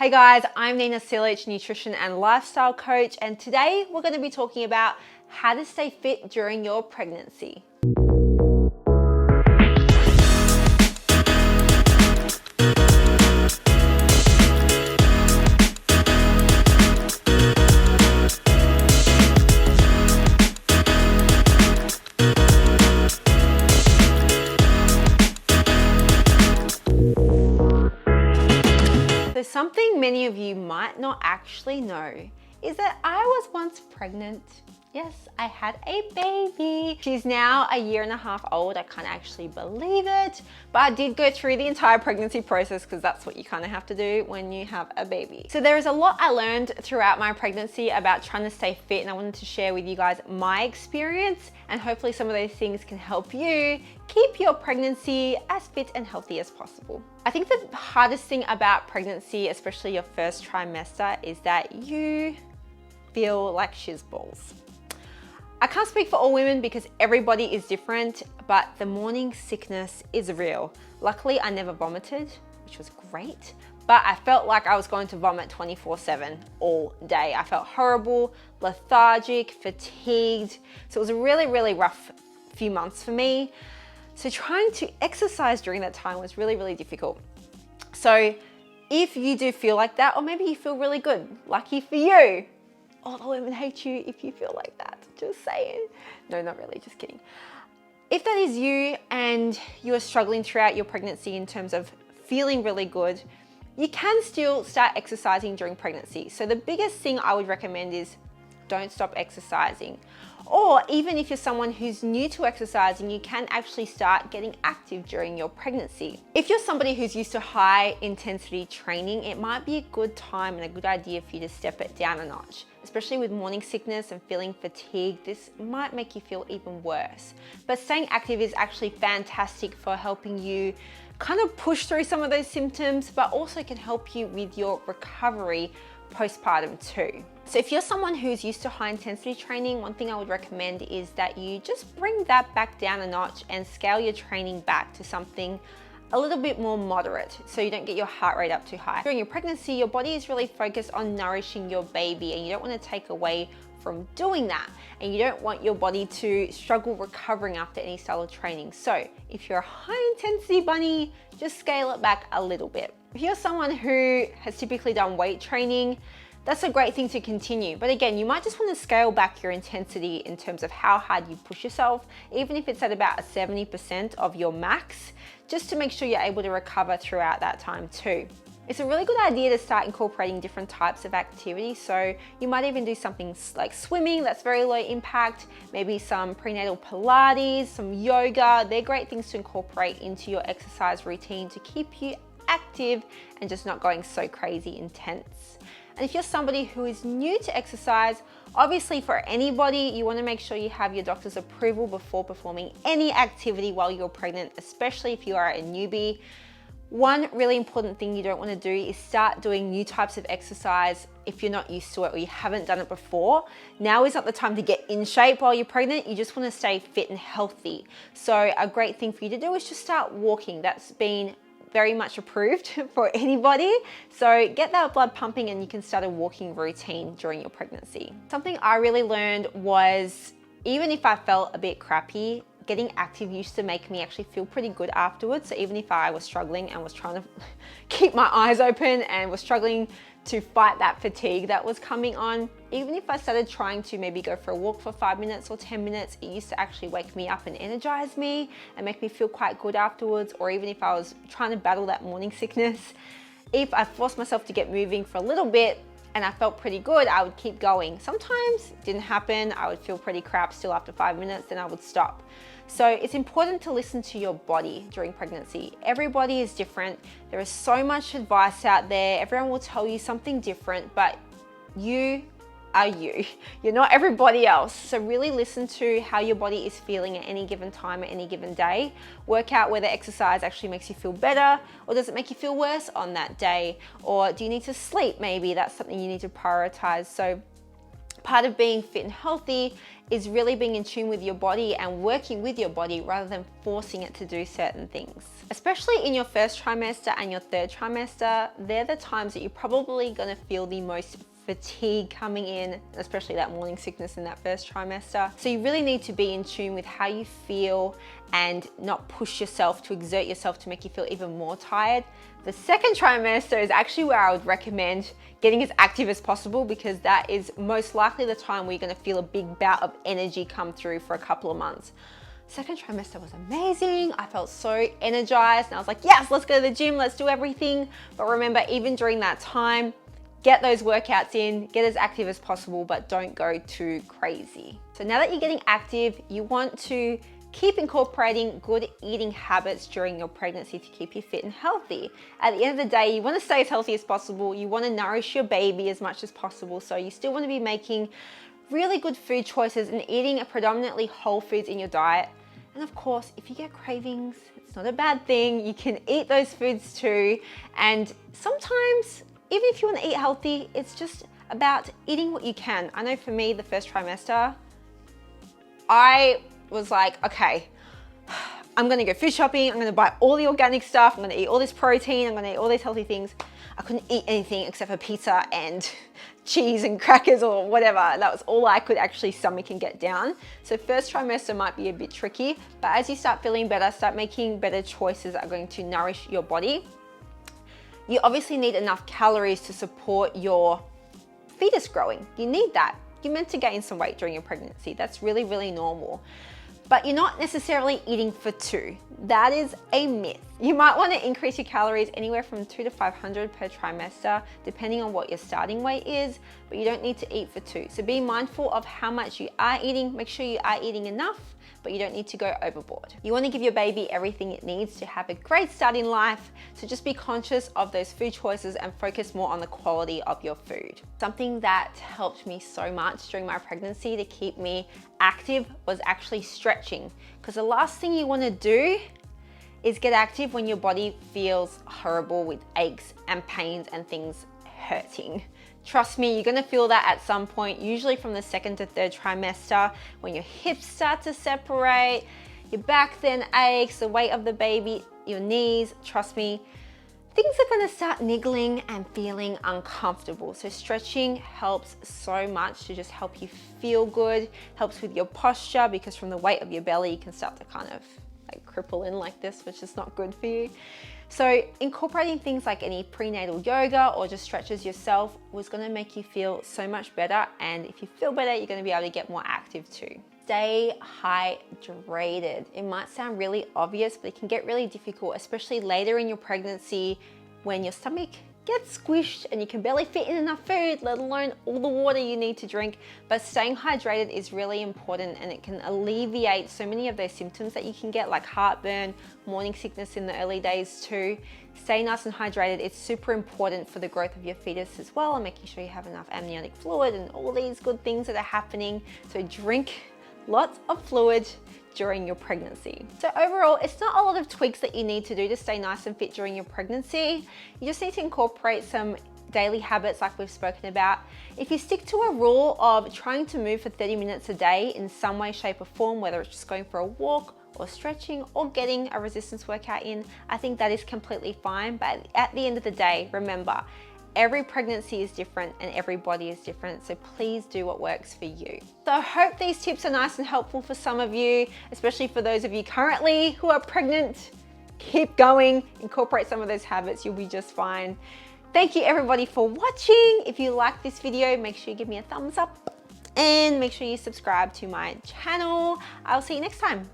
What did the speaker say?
Hey guys, I'm Nina Silic, nutrition and lifestyle coach, and today we're going to be talking about how to stay fit during your pregnancy. So something many of you might not actually know is that I was once pregnant. Yes, I had a baby. She's now 1.5 years old. I can't actually believe it, but I did go through the entire pregnancy process because that's what you kind of have to do when you have a baby. So there is a lot I learned throughout my pregnancy about trying to stay fit, and I wanted to share with you guys my experience, and hopefully some of those things can help you keep your pregnancy as fit and healthy as possible. I think the hardest thing about pregnancy, especially your first trimester, is that you feel like shiz balls. I can't speak for all women because everybody is different, but the morning sickness is real. Luckily, I never vomited, which was great, but I felt like I was going to vomit 24/7 all day. I felt horrible, lethargic, fatigued. So it was a really, really rough few months for me. So trying to exercise during that time was really, really difficult. So if you do feel like that, or maybe you feel really good, lucky for you. All the women hate you if you feel like that, just saying. No, not really, just kidding. If that is you and you are struggling throughout your pregnancy in terms of feeling really good, you can still start exercising during pregnancy. So the biggest thing I would recommend is don't stop exercising. Or even if you're someone who's new to exercising, you can actually start getting active during your pregnancy. If you're somebody who's used to high intensity training, it might be a good time and a good idea for you to step it down a notch. Especially with morning sickness and feeling fatigued, this might make you feel even worse. But staying active is actually fantastic for helping you kind of push through some of those symptoms, but also can help you with your recovery postpartum too. So if you're someone who's used to high intensity training, one thing I would recommend is that you just bring that back down a notch and scale your training back to something a little bit more moderate so you don't get your heart rate up too high. During your pregnancy, your body is really focused on nourishing your baby, and you don't want to take away from doing that, and you don't want your body to struggle recovering after any style of training. So if you're a high intensity bunny, just scale it back a little bit. If you're someone who has typically done weight training, that's a great thing to continue. But again, you might just want to scale back your intensity in terms of how hard you push yourself, even if it's at about 70% of your max, just to make sure you're able to recover throughout that time too. It's a really good idea to start incorporating different types of activity. So you might even do something like swimming, that's very low impact, maybe some prenatal Pilates, some yoga. They're great things to incorporate into your exercise routine to keep you active and just not going so crazy intense. And if you're somebody who is new to exercise, obviously for anybody, you want to make sure you have your doctor's approval before performing any activity while you're pregnant, especially if you are a newbie. One really important thing you don't want to do is start doing new types of exercise if you're not used to it or you haven't done it before. Now is not the time to get in shape while you're pregnant. You just want to stay fit and healthy. So a great thing for you to do is just start walking. That's been very much approved for anybody. So get that blood pumping and you can start a walking routine during your pregnancy. Something I really learned was, even if I felt a bit crappy, getting active used to make me actually feel pretty good afterwards. So even if I was struggling and was trying to keep my eyes open and was struggling to fight that fatigue that was coming on, even if I started trying to maybe go for a walk for 5 minutes or 10 minutes, it used to actually wake me up and energize me and make me feel quite good afterwards. Or even if I was trying to battle that morning sickness, if I forced myself to get moving for a little bit and I felt pretty good, I would keep going. Sometimes it didn't happen. I would feel pretty crap still after 5 minutes, then I would stop. So it's important to listen to your body during pregnancy. Everybody is different. There is so much advice out there. Everyone will tell you something different, but you are you. You're not everybody else. So really listen to how your body is feeling at any given time, at any given day. Work out whether exercise actually makes you feel better, or does it make you feel worse on that day? Or do you need to sleep maybe? That's something you need to prioritize. So Part of being fit and healthy is really being in tune with your body and working with your body rather than forcing it to do certain things. Especially in your first trimester and your third trimester, they're the times that you're probably gonna feel the most fatigue coming in, especially that morning sickness in that first trimester. So you really need to be in tune with how you feel and not push yourself to exert yourself to make you feel even more tired. The second trimester is actually where I would recommend getting as active as possible, because that is most likely the time where you're gonna feel a big bout of energy come through for a couple of months. Second trimester was amazing. I felt so energized and I was like, yes, let's go to the gym, let's do everything. But remember, even during that time, get those workouts in, get as active as possible, but don't go too crazy. So now that you're getting active, you want to keep incorporating good eating habits during your pregnancy to keep you fit and healthy. At the end of the day, you want to stay as healthy as possible. You want to nourish your baby as much as possible. So you still want to be making really good food choices and eating a predominantly whole foods in your diet. And of course, if you get cravings, it's not a bad thing. You can eat those foods too. And sometimes, even if you want to eat healthy, it's just about eating what you can. I know for me, the first trimester, I was like, okay, I'm gonna go food shopping, I'm gonna buy all the organic stuff, I'm gonna eat all this protein, I'm gonna eat all these healthy things. I couldn't eat anything except for pizza and cheese and crackers or whatever. That was all I could actually stomach and get down. So first trimester might be a bit tricky, but as you start feeling better, start making better choices that are going to nourish your body. You obviously need enough calories to support your fetus growing. You need that. You're meant to gain some weight during your pregnancy. That's really, really normal. But you're not necessarily eating for two. That is a myth. You might want to increase your calories anywhere from 200 to 500 per trimester, depending on what your starting weight is, but you don't need to eat for two. So be mindful of how much you are eating. Make sure you are eating enough, but you don't need to go overboard. You want to give your baby everything it needs to have a great start in life. So just be conscious of those food choices and focus more on the quality of your food. Something that helped me so much during my pregnancy to keep me active was actually stretching. Because the last thing you want to do is get active when your body feels horrible with aches and pains and things hurting. Trust me, you're gonna feel that at some point, usually from the second to third trimester, when your hips start to separate, your back then aches, the weight of the baby, your knees, trust me, things are gonna start niggling and feeling uncomfortable. So stretching helps so much to just help you feel good, helps with your posture, because from the weight of your belly, you can start to kind of like cripple in like this, which is not good for you. So incorporating things like any prenatal yoga or just stretches yourself was gonna make you feel so much better. And if you feel better, you're gonna be able to get more active too. Stay hydrated. It might sound really obvious, but it can get really difficult, especially later in your pregnancy when your stomach gets squished and you can barely fit in enough food, let alone all the water you need to drink. But staying hydrated is really important, and it can alleviate so many of those symptoms that you can get, like heartburn, morning sickness in the early days too. Stay nice and hydrated. It's super important for the growth of your fetus as well, and making sure you have enough amniotic fluid and all these good things that are happening. So drink lots of fluid during your pregnancy. So overall, it's not a lot of tweaks that you need to do to stay nice and fit during your pregnancy. You just need to incorporate some daily habits like we've spoken about. If you stick to a rule of trying to move for 30 minutes a day in some way, shape or form, whether it's just going for a walk or stretching or getting a resistance workout in, I think that is completely fine. But at the end of the day, remember, every pregnancy is different and every body is different, so please do what works for you. So I hope these tips are nice and helpful for some of you, especially for those of you currently who are pregnant. Keep going, incorporate some of those habits, you'll be just fine. Thank you everybody for watching. If you like this video, make sure you give me a thumbs up and make sure you subscribe to my channel. I'll see you next time.